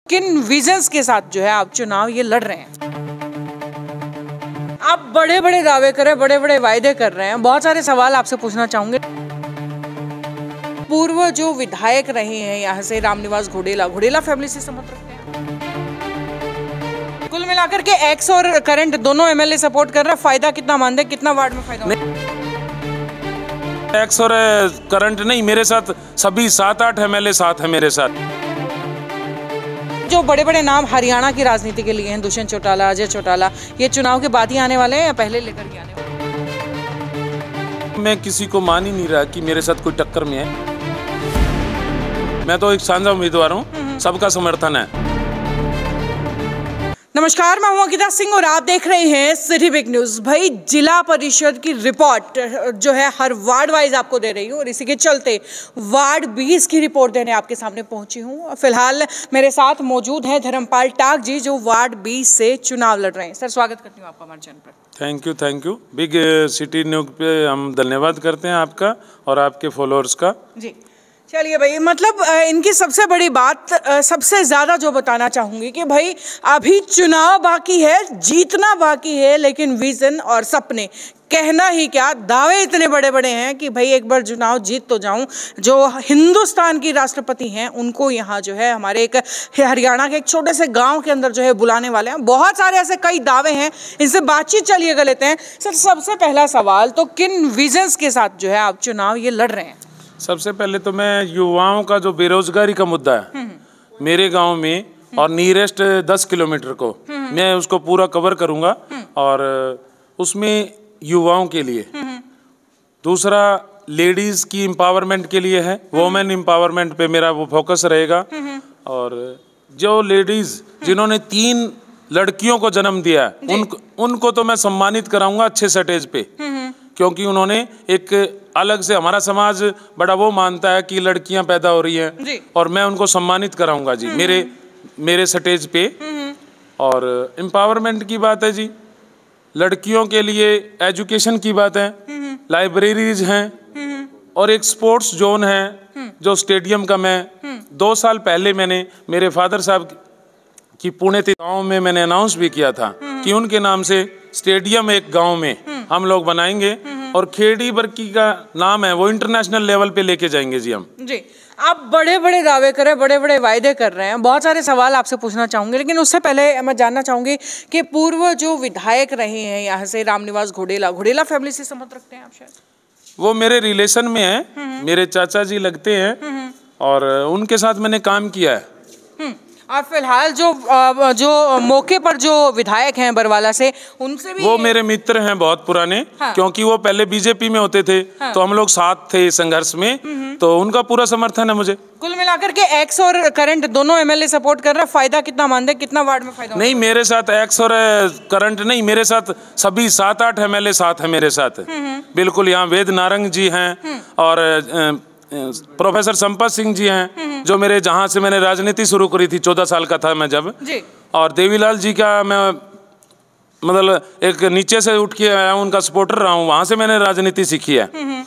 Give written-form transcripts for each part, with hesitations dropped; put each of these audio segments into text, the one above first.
किन विजन्स के साथ जो है आप चुनाव ये लड़ रहे हैं? आप बड़े बड़े दावे कर रहे हैं, बड़े बड़े वायदे कर रहे हैं। बहुत सारे सवाल आपसे पूछना चाहूंगे। पूर्व जो विधायक रहे हैं यहाँ से रामनिवास घोडेला फैमिली से संबंध रखते हैं। कुल मिलाकर के एक्स और करंट दोनों एमएलए सपोर्ट कर रहे हैं। फायदा कितना मानते हैं, कितना वार्ड में फायदा? एक्स और करंट नहीं, मेरे साथ सभी 7-8 एमएलए साथ है मेरे साथ। जो बड़े बड़े नाम हरियाणा की राजनीति के लिए हैं, दुष्यंत चौटाला, अजय चौटाला, ये चुनाव के बाद ही आने वाले हैं या पहले लेकर के आने वाले हैं? मैं किसी को मान ही नहीं रहा कि मेरे साथ कोई टक्कर में है। मैं तो एक साझा उम्मीदवार हूँ, सबका समर्थन है। नमस्कार, मैं हूं अंकिता सिंह और आप देख रहे हैं सिटी बिग न्यूज। भाई, जिला परिषद की रिपोर्ट जो है हर वार्ड वाइज आपको दे रही हूँ और इसी के चलते वार्ड 20 की रिपोर्ट देने आपके सामने पहुंची हूँ। फिलहाल मेरे साथ मौजूद हैं धर्मपाल टाक जी, जो वार्ड 20 से चुनाव लड़ रहे हैं। सर, स्वागत करती हूँ आपका हमारे चैनल पर। Thank you. Big city news पे हम धन्यवाद करते हैं आपका और आपके फॉलोअर्स का। जी, चलिए भाई, मतलब इनकी सबसे बड़ी बात, सबसे ज़्यादा जो बताना चाहूँगी कि भाई अभी चुनाव बाकी है, जीतना बाकी है, लेकिन विजन और सपने, कहना ही क्या, दावे इतने बड़े बड़े हैं कि भाई एक बार चुनाव जीत तो जाऊं। जो हिंदुस्तान की राष्ट्रपति हैं उनको यहाँ जो है हमारे एक हरियाणा के एक छोटे से गांव के अंदर जो है बुलाने वाले हैं। बहुत सारे ऐसे कई दावे हैं, इनसे बातचीत चलिए कर लेते हैं। सर, सबसे पहला सवाल तो किन विजन्स के साथ जो है आप चुनाव ये लड़ रहे हैं? सबसे पहले तो मैं युवाओं का जो बेरोजगारी का मुद्दा है मेरे गांव में और नियरेस्ट 10 किलोमीटर को मैं उसको पूरा कवर करूंगा और उसमें युवाओं के लिए। दूसरा, लेडीज की एम्पावरमेंट के लिए है, वोमेन एम्पावरमेंट पे मेरा वो फोकस रहेगा। और जो लेडीज जिन्होंने 3 लड़कियों को जन्म दिया है उनको तो मैं सम्मानित कराऊंगा अच्छे स्टेज पे, क्योंकि उन्होंने एक अलग से, हमारा समाज बड़ा वो मानता है कि लड़कियां पैदा हो रही हैं और मैं उनको सम्मानित कराऊंगा जी मेरे स्टेज पे। और एम्पावरमेंट की बात है जी, लड़कियों के लिए एजुकेशन की बात है, लाइब्रेरीज हैं और एक स्पोर्ट्स जोन है जो स्टेडियम का मैं 2 साल पहले मैंने मेरे फादर साहब की पुणे गांव में मैंने अनाउंस भी किया था कि उनके नाम से स्टेडियम एक गांव में हम लोग बनाएंगे और खेड़ी बरकी का नाम है वो इंटरनेशनल लेवल पे लेके जाएंगे जी हम। जी, आप बड़े बड़े दावे कर रहे हैं, बड़े बड़े वायदे कर रहे हैं। बहुत सारे सवाल आपसे पूछना चाहूंगे, लेकिन उससे पहले मैं जानना चाहूंगी कि पूर्व जो विधायक रहे हैं यहाँ से रामनिवास घोडेला फैमिली से संबंध रखते हैं आप? शायद वो मेरे रिलेशन में है, मेरे चाचा जी लगते हैं और उनके साथ मैंने काम किया है। और फिलहाल जो मौके पर जो विधायक हैं बरवाला से, उनसे भी वो मेरे मित्र हैं बहुत पुराने। हाँ। क्योंकि वो पहले बीजेपी में होते थे। हाँ। तो हम लोग साथ थे संघर्ष में, तो उनका पूरा समर्थन है मुझे। कुल मिलाकर के एक्स और करंट दोनों एमएलए सपोर्ट कर रहे हैं। फायदा कितना मानते हैं, कितना वार्ड में फायदा? नहीं, मेरे साथ एक्स और करंट नहीं, मेरे साथ सभी 7-8 एमएलए साथ है मेरे साथ। बिल्कुल, यहाँ वेद नारंग जी हैं और प्रोफेसर संपत सिंह जी हैं, जो मेरे, जहाँ से मैंने राजनीति शुरू करी थी 14 साल का था मैं जब जी। और देवीलाल जी का मैं मतलब एक नीचे से उठ के आया हूँ, उनका सपोर्टर रहा हूँ, वहाँ से मैंने राजनीति सीखी है।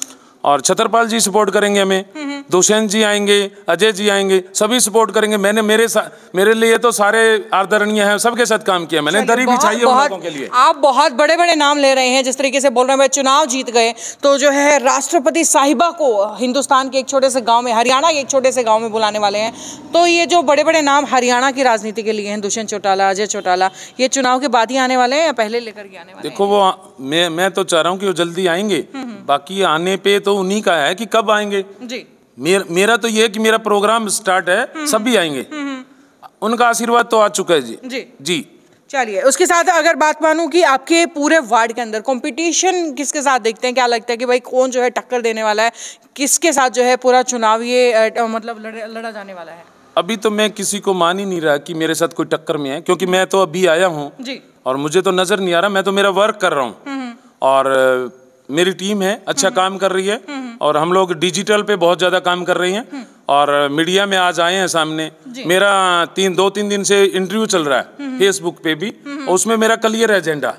और छतरपाल जी सपोर्ट करेंगे हमें, दुष्यंत जी आएंगे, अजय जी आएंगे, सभी सपोर्ट करेंगे। मैंने मेरे लिए तो सारे आदरणीय हैं, सबके साथ काम किया मैंने, दरी बिछाई है उन लोगों के लिए। आप बहुत बड़े बड़े नाम ले रहे हैं, जिस तरीके से बोल रहे हैं भाई चुनाव जीत गए तो जो है राष्ट्रपति साहिबा को हिंदुस्तान के एक छोटे से गाँव में, हरियाणा के एक छोटे से गाँव में बुलाने वाले हैं। तो ये जो बड़े बड़े नाम हरियाणा की राजनीति के लिए हैं, दुष्यंत चौटाला, अजय चौटाला, ये चुनाव के बाद ही आने वाले हैं या पहले लेकर के आने वाले? देखो, वो मैं तो चाह रहा हूँ कि वो जल्दी आएंगे, बाकी आने पे तो उन्हीं का है कि कब आएंगे जी। मेरा तो ये है कि मेरा प्रोग्राम स्टार्ट है, सभी आएंगे, उनका आशीर्वाद तो आ चुका है जी जी। चलिए, उसके साथ अगर बात मानूं कि आपके पूरे वार्ड के अंदर कंपटीशन किसके साथ देखते हैं, क्या लगता है कि भाई कौन जो है टक्कर देने वाला है, किसके साथ जो है पूरा चुनाव ये मतलब लड़ा जाने वाला है? अभी तो मैं किसी को मान ही नहीं रहा कि मेरे साथ कोई टक्कर में है, क्योंकि मैं तो अभी आया हूँ और मुझे तो नजर नहीं आ रहा। मैं तो मेरा वर्क कर रहा हूँ और मेरी टीम है, अच्छा काम कर रही है और हम लोग डिजिटल पे बहुत ज्यादा काम कर रही हैं और मीडिया में आज आए हैं सामने। मेरा 2-3 दिन से इंटरव्यू चल रहा है फेसबुक पे भी, उसमें मेरा क्लियर एजेंडा,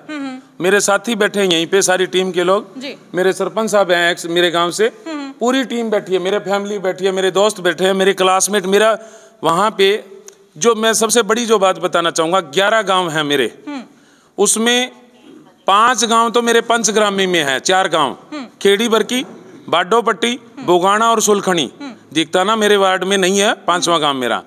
मेरे साथी बैठे हैं यहीं पे, सारी टीम के लोग, मेरे सरपंच साहब हैं एक्स मेरे गांव से, पूरी टीम बैठी है, मेरे फैमिली बैठी है, मेरे दोस्त बैठे हैं, मेरे क्लासमेट, मेरा वहाँ पे जो मैं सबसे बड़ी जो बात बताना चाहूँगा, 11 गांव हैं मेरे, उसमें 5 गांव तो मेरे पंचग्रामी में है, 4 गांव खेड़ी बरकी, बाडोपट्टी, बोगाना और सुलखनी दिखता ना मेरे वार्ड में नहीं है। 5वां गांव मेरा।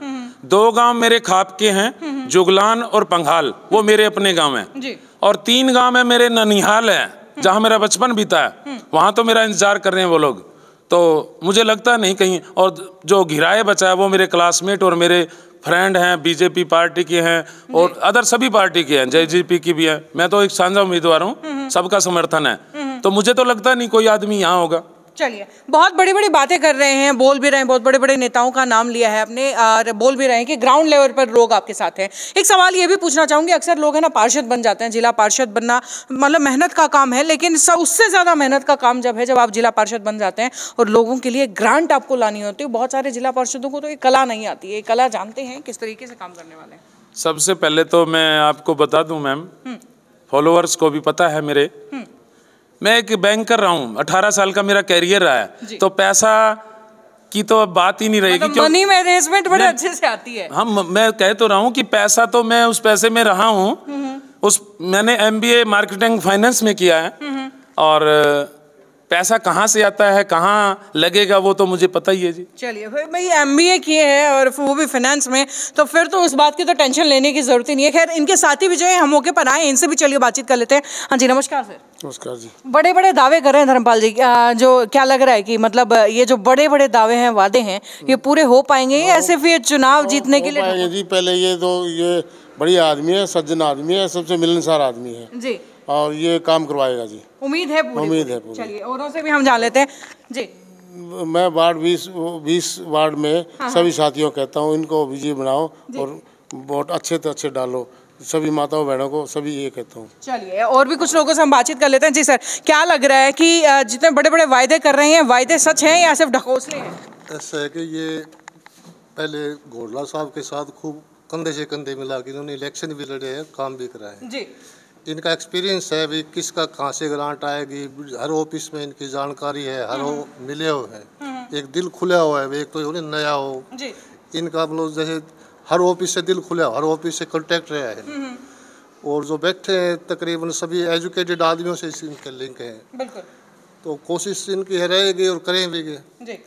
2 गांव मेरे खाप के हैं, जुगलान और पंघाल, वो मेरे अपने गांव हैं। और 3 गांव है मेरे ननिहाल है, जहां मेरा बचपन बीता है, वहां तो मेरा इंतजार कर रहे हैं वो लोग। तो मुझे लगता नहीं कहीं, और जो घिराए बचा है वो मेरे क्लासमेट और मेरे फ्रेंड हैं, बीजेपी पार्टी के हैं और अदर सभी पार्टी के हैं, जेजेपी की भी है। मैं तो एक साझा उम्मीदवार हूँ, सबका समर्थन है, तो मुझे तो लगता नहीं कोई आदमी यहाँ होगा। चलिए, बहुत बड़ी बड़ी बातें कर रहे हैं, बोल भी रहे हैं, बहुत बड़े बड़े नेताओं का नाम लिया है आपने और बोल भी रहे हैं कि ग्राउंड लेवल पर लोग आपके साथ हैं। एक सवाल ये भी पूछना चाहूँगी, अक्सर लोग है ना पार्षद बन जाते हैं, जिला पार्षद बनना मतलब मेहनत का काम है, लेकिन उससे ज़्यादा मेहनत का काम जब है जब आप जिला पार्षद बन जाते हैं और लोगों के लिए ग्रांट आपको लानी होती है। बहुत सारे जिला पार्षदों को तो ये कला नहीं आती है, ये कला जानते हैं किस तरीके से काम करने वाले हैं। सबसे पहले तो मैं आपको बता दूं मैम, फॉलोअर्स को भी पता है मेरे, मैं एक बैंक कर रहा हूँ, 18 साल का मेरा कैरियर रहा है, तो पैसा की तो अब बात ही नहीं रहेगी। मतलब मनी मैनेजमेंट बड़े अच्छे से आती है। हम मैं कह तो रहा हूँ कि पैसा तो मैं उस पैसे में रहा हूँ, मैंने MBA मार्केटिंग फाइनेंस में किया है, और पैसा कहाँ से आता है कहाँ लगेगा वो तो मुझे पता ही है जी। चलिए भाई, MBA किए हैं और वो भी फाइनेंस में, तो फिर तो उस बात की तो टेंशन लेने की जरूरत ही नहीं है। खैर, इनके साथी भी जो है हम मौके पर आए, इनसे भी चलिए बातचीत कर लेते हैं। हाँ जी, नमस्कार सर। नमस्कार जी। बड़े बड़े दावे कर रहे हैं धर्मपाल जी, जो क्या लग रहा है कि मतलब ये जो बड़े बड़े दावे हैं, वादे हैं, ये पूरे हो पाएंगे या सिर्फ ये चुनाव जीतने के लिए? जी, पहले ये बढ़िया आदमी है, सज्जन आदमी है, सबसे मिलनसार आदमी है जी, और ये काम करवाएगा जी, उम्मीद है पूरी। उम्मीद है पूरी। चलिए, औरों से भी हम जान लेते हैं जी। मैं वार्ड 20 वार्ड में सभी साथियों कहता हूँ, इनको विजयी बनाओ और वोट अच्छे से अच्छे डालो, सभी माताओं बहनों को सभी ये कहता हूँ। चलिए, और भी कुछ लोगों से हम बातचीत कर लेते हैं। जी सर, क्या लग रहा है कि जितने बड़े बड़े वायदे कर रहे हैं, वायदे सच हैं या सिर्फ ढकोसले हैं? ऐसा है कि ये पहले घोड़ला साहब के साथ खूब कंधे से कंधे मिला के इन्होंने इलेक्शन भी लड़े हैं, काम भी कराए जी। इनका एक्सपीरियंस है भी किसका कहाँ से ग्रांट आएगी, हर ऑफिस में इनकी जानकारी है, हर मिले हुए हैं, एक दिल खुला हुआ है, एक तो नया हो जी। इनका मतलब जैसे हर ऑफिस से दिल खुला, हर ऑफिस से कॉन्टेक्ट रहा है, और जो बैठे हैं तकरीबन सभी एजुकेटेड आदमियों से इनके लिंक हैं, बिल्कुल। तो कोशिश इनकी है रहेगी और करेंगे जी।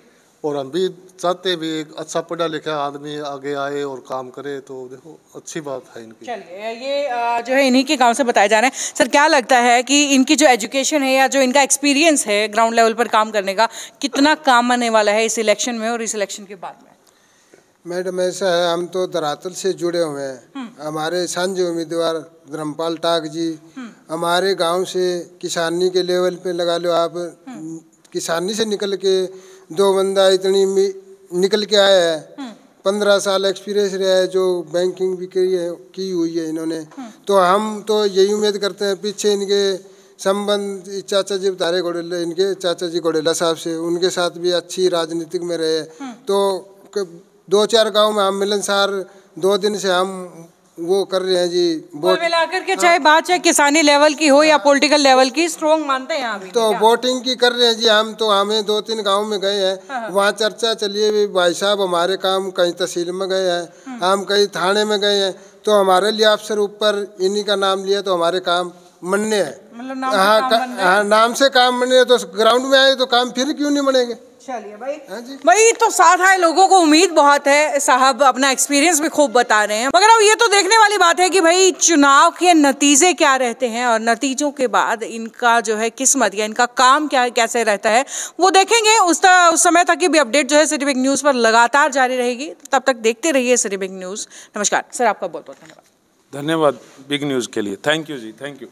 और हम भी चाहते भी एक अच्छा पढ़ा लिखा आदमी आगे आए और काम करे, तो देखो अच्छी बात है इनकी। चलिए, ये जो है इन्हीं के काम से बताया जा रहा है। सर, क्या लगता है कि इनकी जो एजुकेशन है या जो इनका एक्सपीरियंस है ग्राउंड लेवल पर काम करने का, कितना काम आने वाला है इस इलेक्शन में और इस इलेक्शन के बाद में? मैडम, ऐसा है, हम तो धरातल से जुड़े हुए हैं। हमारे साझे उम्मीदवार धर्मपाल टाक जी हमारे गांव से किसानी के लेवल पे लगा लो आप, किसानी से निकल के 2 बंदा इतनी निकल के आया है, 15 साल एक्सपीरियंस रहा है, जो बैंकिंग भी की हुई है इन्होंने। तो हम तो यही उम्मीद करते हैं, पीछे इनके संबंध चाचा जी तारे घोड़ेला, इनके चाचा जी घोड़ेला साहब से, उनके साथ भी अच्छी राजनीतिक में रहे, तो 2-4 गांव में हम मिलनसार 2 दिन से हम वो कर रहे हैं जी। वोट मिलाकर के चाहे बात चाहे किसानी लेवल की हो या पॉलिटिकल लेवल की, स्ट्रॉन्ग मानते हैं यहाँ भी। तो वोटिंग की कर रहे हैं जी हम। तो हमें 2-3 गांव में गए हैं, वहाँ चर्चा चलिए भी भाई साहब हमारे काम कहीं तहसील में गए हैं, हम कहीं थाने में गए हैं, तो हमारे लिए अफसर ऊपर इन्हीं का नाम लिया, तो हमारे काम मनने हैं। मतलब नाम से काम बनने, तो ग्राउंड में आए तो काम फिर क्यों नहीं बनेंगे। चलिए भाई, भाई तो साथ आए लोगों को उम्मीद बहुत है, साहब अपना एक्सपीरियंस भी खूब बता रहे हैं, मगर अब ये तो देखने वाली बात है कि भाई चुनाव के नतीजे क्या रहते हैं और नतीजों के बाद इनका जो है किस्मत या इनका काम क्या कैसे रहता है वो देखेंगे। उस समय तक की भी अपडेट जो है सिटी बिग न्यूज़ पर लगातार जारी रहेगी, तब तक देखते रहिए सिटी बिग न्यूज़। नमस्कार सर, आपका बहुत बहुत धन्यवाद। धन्यवाद बिग न्यूज़ के लिए, थैंक यू जी, thank you,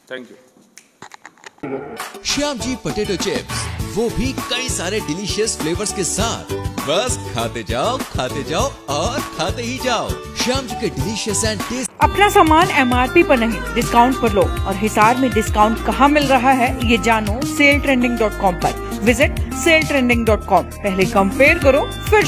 thank you. Shyam ji potato chips, वो भी कई सारे डिलीशियस फ्लेवर्स के साथ। बस खाते जाओ और खाते ही जाओ। श्याम जी के डिलीशियस एंड टेस्ट। अपना सामान MRP पर नहीं, डिस्काउंट पर लो। और हिसार में डिस्काउंट कहाँ मिल रहा है ये जानो saletrending.com पर। Visit saletrending.com। पहले कंपेयर करो फिर